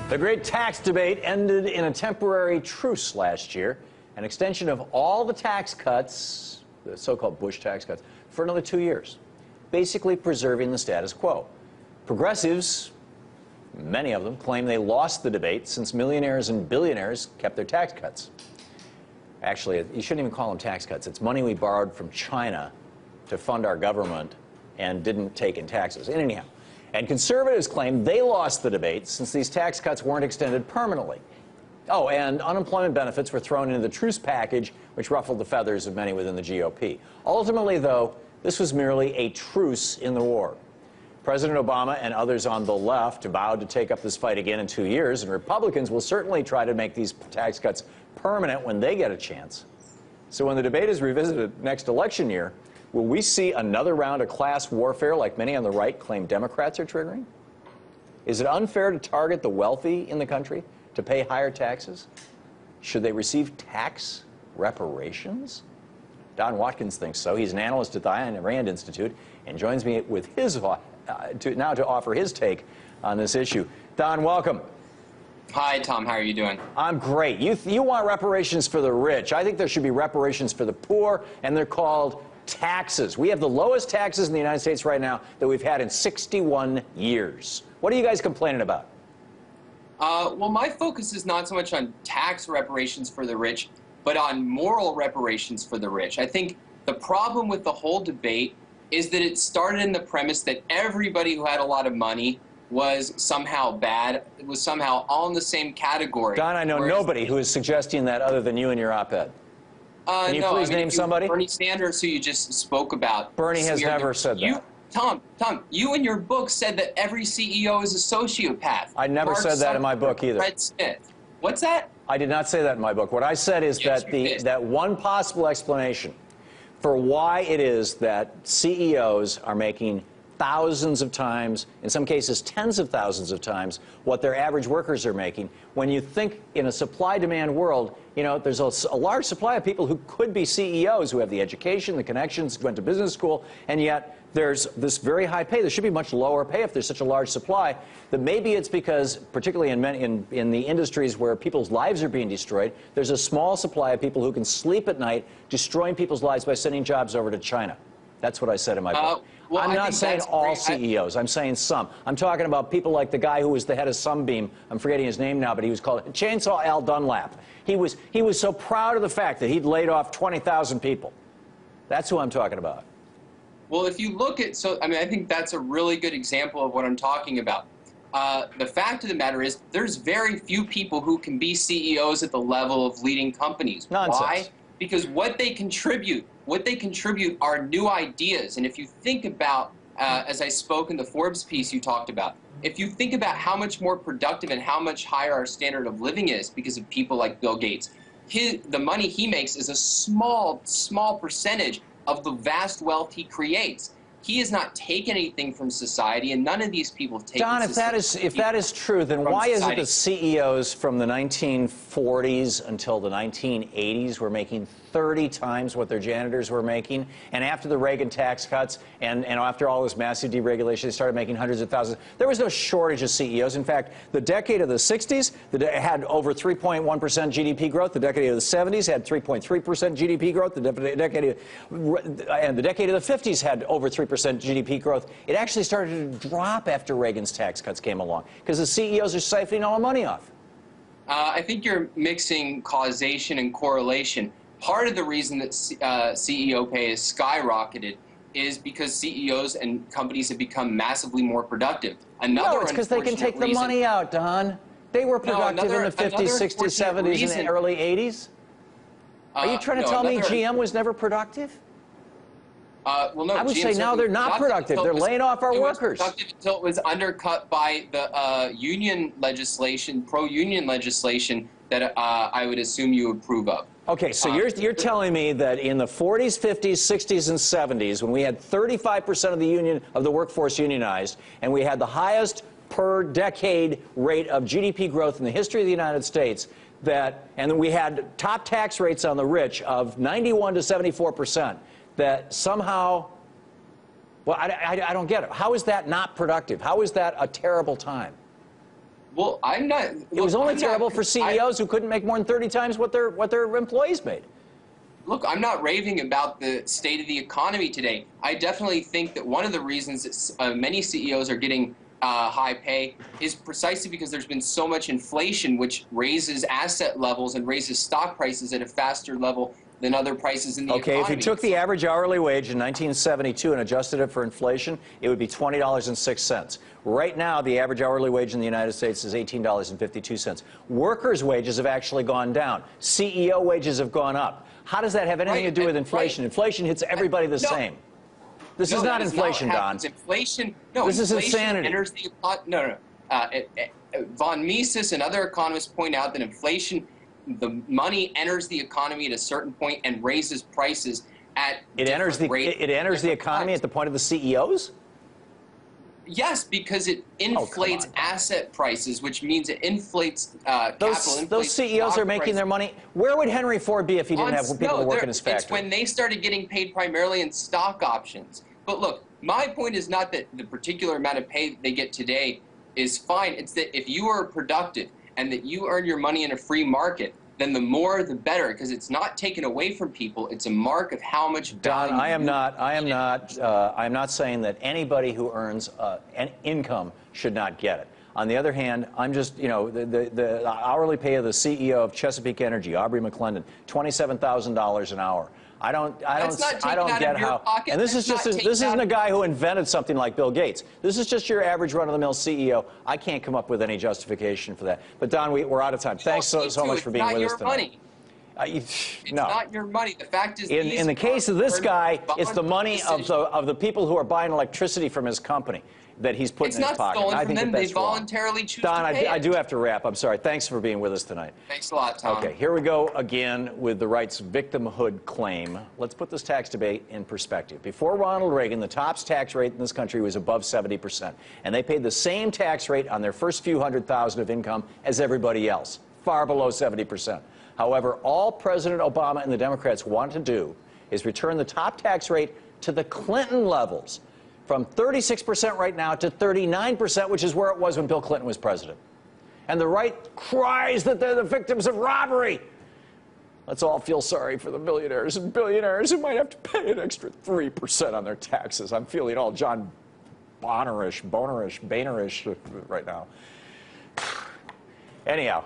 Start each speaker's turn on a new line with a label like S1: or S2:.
S1: The great tax debate ended in a temporary truce last year, an extension of all the tax cuts, the so-called Bush tax cuts, for another 2 years, basically preserving the status quo. Progressives, many of them, claim they lost the debate since millionaires and billionaires kept their tax cuts. Actually, you shouldn't even call them tax cuts. It's money we borrowed from China to fund our government and didn't take in taxes. Anyhow, and conservatives claim they lost the debate since these tax cuts weren't extended permanently. Oh, and unemployment benefits were thrown into the truce package, which ruffled the feathers of many within the GOP. Ultimately, though, this was merely a truce in the war. President Obama and others on the left vowed to take up this fight again in 2 years, and Republicans will certainly try to make these tax cuts permanent when they get a chance. So when the debate is revisited next election year, will we see another round of class warfare like many on the right claim Democrats are triggering? Is it unfair to target the wealthy in the country to pay higher taxes? Should they receive tax reparations? Don Watkins thinks so. He's an analyst at the Ayn Rand Institute and joins me with his now to offer his take on this issue. Don, welcome.
S2: Hi, Tom. How are you doing?
S1: I'm great. You want reparations for the rich. I think there should be reparations for the poor, and they're called taxes. We have the lowest taxes in the United States right now that we've had in 61 years. What are you guys complaining about?
S2: Well, my focus is not so much on tax reparations for the rich, but on moral reparations for the rich. I think the problem with the whole debate is that it started in the premise that everybody who had a lot of money was somehow bad, was somehow all in the same category.
S1: Don, I know nobody who is suggesting that other than you in your op-ed. Can you please name somebody?
S2: Bernie Sanders, who you just spoke about.
S1: Bernie has never said that.
S2: Tom, you in your book said that every CEO is a sociopath.
S1: I never said that in my book either.
S2: Fred Smith. What's that?
S1: I did not say that in my book. What I said is that one possible explanation for why it is that CEOs are making thousands of times, in some cases tens of thousands of times, what their average workers are making. When you think in a supply-demand world, you know, there's a large supply of people who could be CEOs, who have the education, the connections, went to business school, and yet there's this very high pay. There should be much lower pay if there's such a large supply. That maybe it's because, particularly in the industries where people's lives are being destroyed, there's a small supply of people who can sleep at night, destroying people's lives by sending jobs over to China. That's what I said in my book.
S2: Well,
S1: I'm not saying all CEOs. I'm saying some. I'm talking about people like the guy who was the head of Sunbeam. I'm forgetting his name now, but he was called Chainsaw Al Dunlap. He was so proud of the fact that he'd laid off 20,000 people. That's who I'm talking about.
S2: Well, if you look at, I think that's a really good example of what I'm talking about. The fact of the matter is there's very few people who can be CEOs at the level of leading companies.
S1: Nonsense.
S2: Why? Because what they contribute are new ideas. And if you think about, as I spoke in the Forbes piece you talked about, if you think about how much more productive and how much higher our standard of living is because of people like Bill Gates, the money he makes is a small percentage of the vast wealth he creates. He has not taken anything from society, and none of these people have taken.
S1: Don, if that is true, then why is it that CEOs from the 1940s until the 1980s were making 30 times what their janitors were making, and after the Reagan tax cuts and after all this massive deregulation, they started making hundreds of thousands? There was no shortage of CEOs. In fact, the decade of the 60s had over 3.1% GDP growth. The decade of the 70s had 3.3% GDP growth. The decade of the 50s had over 3% GDP growth. It actually started to drop after Reagan's tax cuts came along because the CEOs are siphoning all the money off.
S2: I think you're mixing causation and correlation. Part of the reason that CEO pay has skyrocketed is because CEOs and companies have become massively more productive.
S1: No, it's because they can take the money out, Don. They were productive in the 50s, 60s, 70s, and the early 80s. Are you trying to tell me GM was never productive?
S2: Well, no,
S1: I would say now they're not productive. They're laying off our workers.
S2: Until it was undercut by the union legislation, pro-union legislation that I would assume you approve of.
S1: Okay, so you're telling me that in the 40s, 50s, 60s, and 70s, when we had 35% of the workforce unionized, and we had the highest per decade rate of GDP growth in the history of the United States, and we had top tax rates on the rich of 91 to 74%, that somehow, well, I don't get it. How is that not productive? How is that a terrible time?
S2: Well, I'm not.
S1: It was only terrible for CEOs who couldn't make more than 30 times what their employees made.
S2: Look, I'm not raving about the state of the economy today. I definitely think that one of the reasons that many CEOs are getting high pay is precisely because there's been so much inflation, which raises asset levels and raises stock prices at a faster level than other prices in the economy.
S1: Okay, if you took the average hourly wage in 1972 and adjusted it for inflation, it would be $20.06. Right now, the average hourly wage in the United States is $18.52. Workers' wages have actually gone down. CEO wages have gone up. How does that have anything to do with inflation? Inflation hits everybody the same. This is not inflation, Don.
S2: Inflation.
S1: This is
S2: inflation
S1: insanity.
S2: Enters the, Von Mises and other economists point out that inflation, the money enters the economy at a certain point and raises prices at
S1: it enters the economy at the point of the CEOs?
S2: Yes, because it inflates asset prices, which means it inflates capital.
S1: Those CEOs are making their money. Where would Henry Ford be if he didn't have people who work in his factory?
S2: It's when they started getting paid primarily in stock options. But look, my point is not that the particular amount of pay they get today is fine. It's that if you are productive and that you earn your money in a free market, then the more the better, because it's not taken away from people. It's a mark of how much value.
S1: Don, I'm not saying that anybody who earns an income should not get it. On the other hand, I'm just, the hourly pay of the CEO of Chesapeake Energy, Aubrey McClendon, $27,000 an hour. I don't get how. And this isn't a guy who invented something like Bill Gates. This is just your average run-of-the-mill CEO. I can't come up with any justification for that. But Don, we're out of time. Thanks so much for being with us tonight.
S2: It's not your money. The fact is,
S1: in the case of this guy, it's the money of the people who are buying electricity from his company that he's putting in his pocket.
S2: It's not stolen
S1: from
S2: them. They voluntarily choose
S1: Don,
S2: to pay
S1: I do have to wrap. I'm sorry. Thanks for being with us tonight.
S2: Thanks a lot, Tom.
S1: Okay, here we go again with the right's victimhood claim. Let's put this tax debate in perspective. Before Ronald Reagan, the top tax rate in this country was above 70%, and they paid the same tax rate on their first few $100,000 of income as everybody else, far below 70%. However, all President Obama and the Democrats want to do is return the top tax rate to the Clinton levels, from 36% right now to 39%, which is where it was when Bill Clinton was president. And the right cries that they're the victims of robbery. Let's all feel sorry for the millionaires and billionaires who might have to pay an extra 3% on their taxes. I'm feeling all John Bohnerish right now. Anyhow.